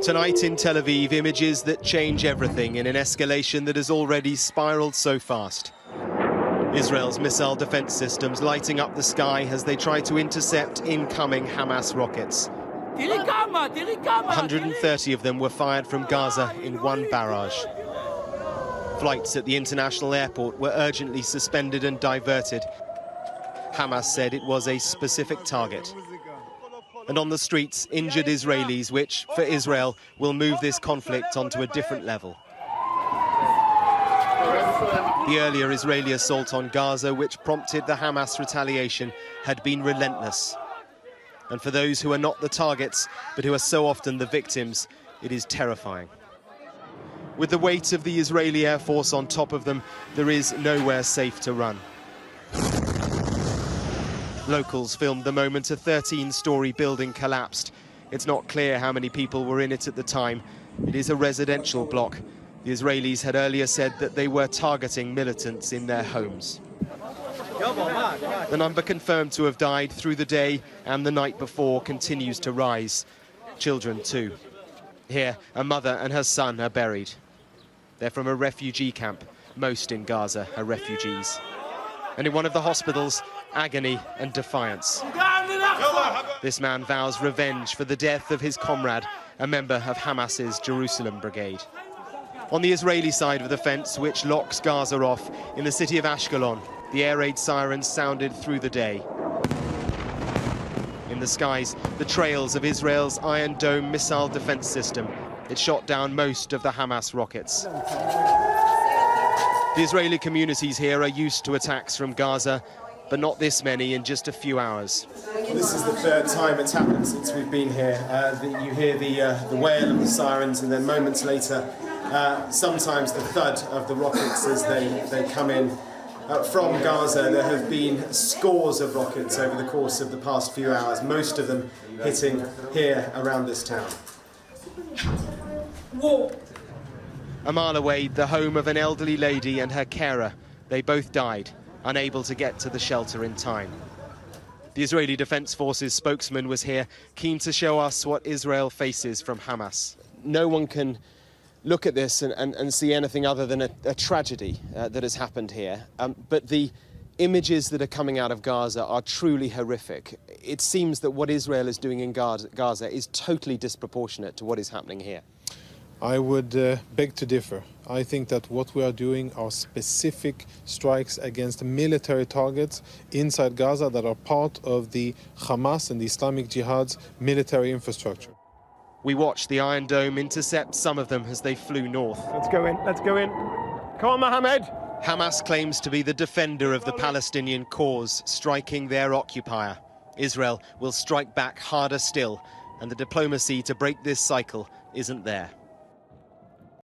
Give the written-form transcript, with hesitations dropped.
Tonight in Tel Aviv, images that change everything in an escalation that has already spiraled so fast. Israel's missile defense systems lighting up the sky as they try to intercept incoming Hamas rockets. 130 of them were fired from Gaza in one barrage. Flights at the international airport were urgently suspended and diverted. Hamas said it was a specific target. And on the streets, injured Israelis, which, for Israel, will move this conflict onto a different level. The earlier Israeli assault on Gaza, which prompted the Hamas retaliation, had been relentless. And for those who are not the targets, but who are so often the victims, it is terrifying. With the weight of the Israeli Air Force on top of them, there is nowhere safe to run. Locals filmed the moment a 13-story building collapsed. It's not clear how many people were in it at the time. It is a residential block. The Israelis had earlier said that they were targeting militants in their homes. The number confirmed to have died through the day and the night before continues to rise. Children too. Here, a mother and her son are buried. They're from a refugee camp. Most in Gaza are refugees. And in one of the hospitals, agony and defiance. This man vows revenge for the death of his comrade, a member of Hamas's Jerusalem brigade. On the Israeli side of the fence, which locks Gaza off, in the city of Ashkelon, the air raid sirens sounded through the day. In the skies, the trails of Israel's Iron Dome missile defense system. It shot down most of the Hamas rockets. The Israeli communities here are used to attacks from Gaza, but not this many in just a few hours. This is the third time it's happened since we've been here. You hear the wail of the sirens, and then moments later, sometimes the thud of the rockets as they come in. From Gaza, there have been scores of rockets over the course of the past few hours, most of them hitting here around this town. Whoa. A mile away, the home of an elderly lady and her carer. They both died, unable to get to the shelter in time. The Israeli Defense Forces spokesman was here, keen to show us what Israel faces from Hamas. No one can look at this and see anything other than a tragedy that has happened here. But the images that are coming out of Gaza are truly horrific. It seems that what Israel is doing in Gaza is totally disproportionate to what is happening here. I would beg to differ. I think that what we are doing are specific strikes against military targets inside Gaza that are part of the Hamas and the Islamic Jihad's military infrastructure. We watched the Iron Dome intercept some of them as they flew north. Let's go in, let's go in. Come on, Mohammed. Hamas claims to be the defender of the Palestinian cause, striking their occupier. Israel will strike back harder still, and the diplomacy to break this cycle isn't there.